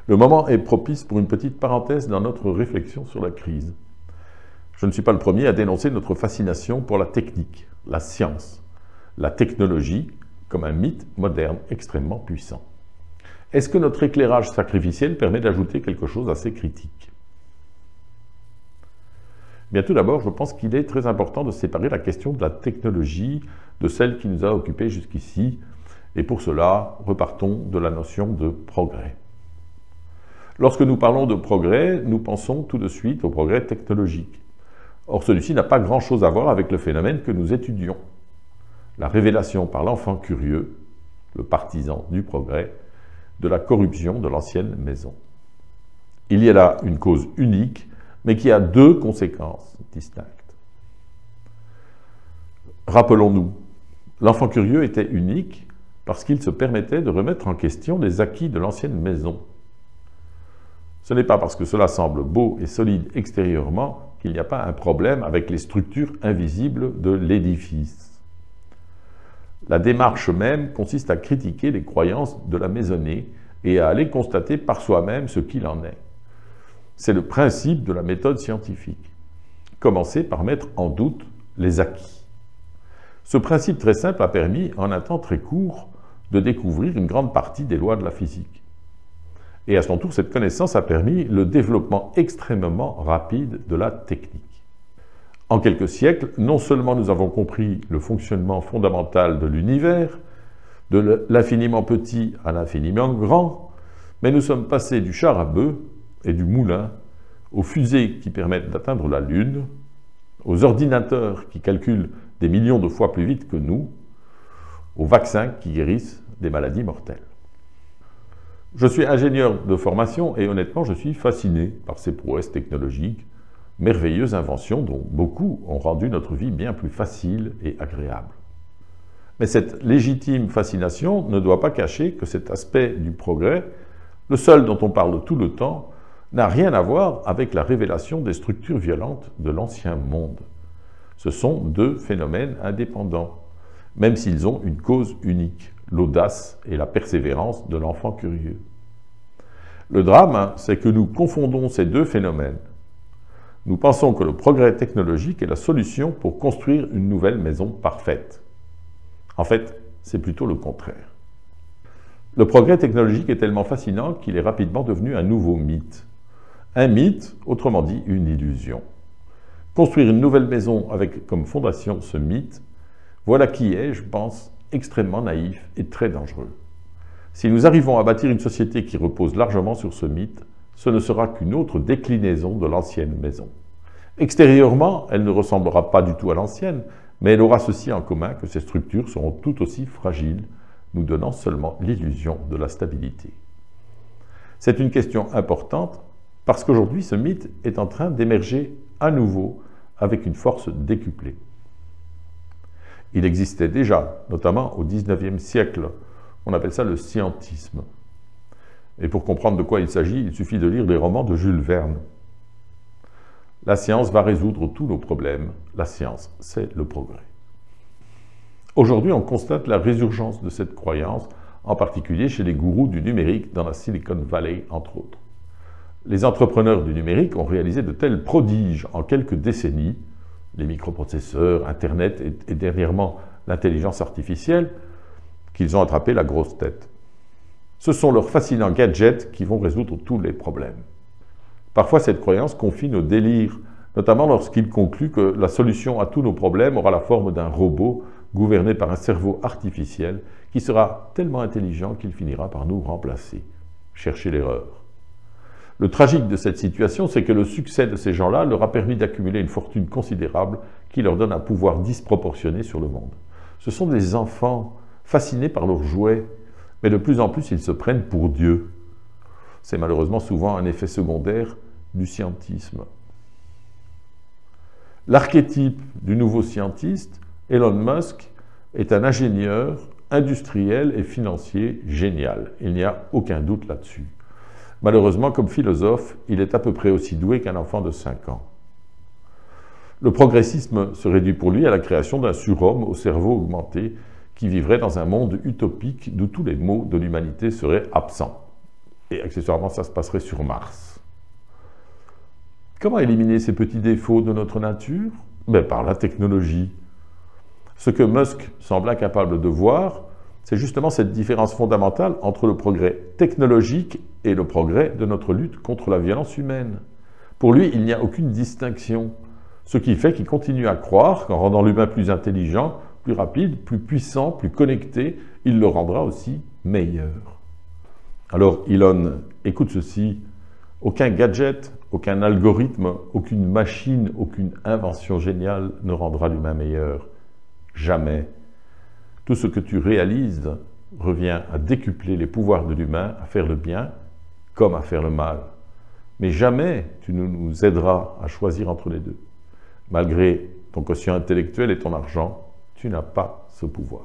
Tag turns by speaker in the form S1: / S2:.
S1: Le moment est propice pour une petite parenthèse dans notre réflexion sur la crise. Je ne suis pas le premier à dénoncer notre fascination pour la technique, la science, la technologie comme un mythe moderne extrêmement puissant. Est-ce que notre éclairage sacrificiel permet d'ajouter quelque chose à ces critiques? Bien, tout d'abord, je pense qu'il est très important de séparer la question de la technologie de celle qui nous a occupés jusqu'ici, et pour cela, repartons de la notion de progrès. Lorsque nous parlons de progrès, nous pensons tout de suite au progrès technologique. Or, celui-ci n'a pas grand-chose à voir avec le phénomène que nous étudions. La révélation par l'enfant curieux, le partisan du progrès, de la corruption de l'ancienne maison. Il y a là une cause unique, mais qui a deux conséquences distinctes. Rappelons-nous, l'enfant curieux était unique parce qu'il se permettait de remettre en question les acquis de l'ancienne maison. Ce n'est pas parce que cela semble beau et solide extérieurement qu'il n'y a pas un problème avec les structures invisibles de l'édifice. La démarche même consiste à critiquer les croyances de la maisonnée et à aller constater par soi-même ce qu'il en est. C'est le principe de la méthode scientifique. Commencer par mettre en doute les acquis. Ce principe très simple a permis, en un temps très court, de découvrir une grande partie des lois de la physique. Et à son tour, cette connaissance a permis le développement extrêmement rapide de la technique. En quelques siècles, non seulement nous avons compris le fonctionnement fondamental de l'univers, de l'infiniment petit à l'infiniment grand, mais nous sommes passés du char à bœuf et du moulin aux fusées qui permettent d'atteindre la Lune, aux ordinateurs qui calculent des millions de fois plus vite que nous, aux vaccins qui guérissent des maladies mortelles. Je suis ingénieur de formation et honnêtement, je suis fasciné par ces prouesses technologiques, merveilleuses inventions dont beaucoup ont rendu notre vie bien plus facile et agréable. Mais cette légitime fascination ne doit pas cacher que cet aspect du progrès, le seul dont on parle tout le temps, n'a rien à voir avec la révélation des structures violentes de l'ancien monde. Ce sont deux phénomènes indépendants, même s'ils ont une cause unique, l'audace et la persévérance de l'enfant curieux. Le drame, c'est que nous confondons ces deux phénomènes. Nous pensons que le progrès technologique est la solution pour construire une nouvelle maison parfaite. En fait, c'est plutôt le contraire. Le progrès technologique est tellement fascinant qu'il est rapidement devenu un nouveau mythe. Un mythe, autrement dit une illusion. Construire une nouvelle maison avec comme fondation ce mythe, voilà qui est, je pense, extrêmement naïf et très dangereux. Si nous arrivons à bâtir une société qui repose largement sur ce mythe, ce ne sera qu'une autre déclinaison de l'ancienne maison. Extérieurement, elle ne ressemblera pas du tout à l'ancienne, mais elle aura ceci en commun que ces structures seront tout aussi fragiles, nous donnant seulement l'illusion de la stabilité. C'est une question importante parce qu'aujourd'hui, ce mythe est en train d'émerger à nouveau avec une force décuplée. Il existait déjà, notamment au XIXe siècle, on appelle ça le scientisme. Et pour comprendre de quoi il s'agit, il suffit de lire les romans de Jules Verne. La science va résoudre tous nos problèmes. La science, c'est le progrès. Aujourd'hui, on constate la résurgence de cette croyance, en particulier chez les gourous du numérique dans la Silicon Valley, entre autres. Les entrepreneurs du numérique ont réalisé de tels prodiges en quelques décennies, les microprocesseurs, Internet et dernièrement l'intelligence artificielle, qu'ils ont attrapé la grosse tête. Ce sont leurs fascinants gadgets qui vont résoudre tous les problèmes. Parfois, cette croyance confine au délire, notamment lorsqu'ils concluent que la solution à tous nos problèmes aura la forme d'un robot gouverné par un cerveau artificiel qui sera tellement intelligent qu'il finira par nous remplacer. Cherchez l'erreur. Le tragique de cette situation, c'est que le succès de ces gens-là leur a permis d'accumuler une fortune considérable qui leur donne un pouvoir disproportionné sur le monde. Ce sont des enfants fascinés par leurs jouets, mais de plus en plus ils se prennent pour Dieu. C'est malheureusement souvent un effet secondaire du scientisme. L'archétype du nouveau scientiste, Elon Musk, est un ingénieur, industriel et financier génial. Il n'y a aucun doute là-dessus. Malheureusement, comme philosophe, il est à peu près aussi doué qu'un enfant de 5 ans. Le progressisme se réduit pour lui à la création d'un surhomme au cerveau augmenté qui vivrait dans un monde utopique d'où tous les maux de l'humanité seraient absents. Et accessoirement, ça se passerait sur Mars. Comment éliminer ces petits défauts de notre nature? Ben, par la technologie. Ce que Musk semble incapable de voir, c'est justement cette différence fondamentale entre le progrès technologique et le progrès de notre lutte contre la violence humaine. Pour lui, il n'y a aucune distinction, ce qui fait qu'il continue à croire qu'en rendant l'humain plus intelligent, plus rapide, plus puissant, plus connecté, il le rendra aussi meilleur. Alors Elon, écoute ceci, aucun gadget, aucun algorithme, aucune machine, aucune invention géniale ne rendra l'humain meilleur. Jamais. Tout ce que tu réalises revient à décupler les pouvoirs de l'humain, à faire le bien comme à faire le mal. Mais jamais tu ne nous aideras à choisir entre les deux. Malgré ton quotient intellectuel et ton argent, tu n'as pas ce pouvoir.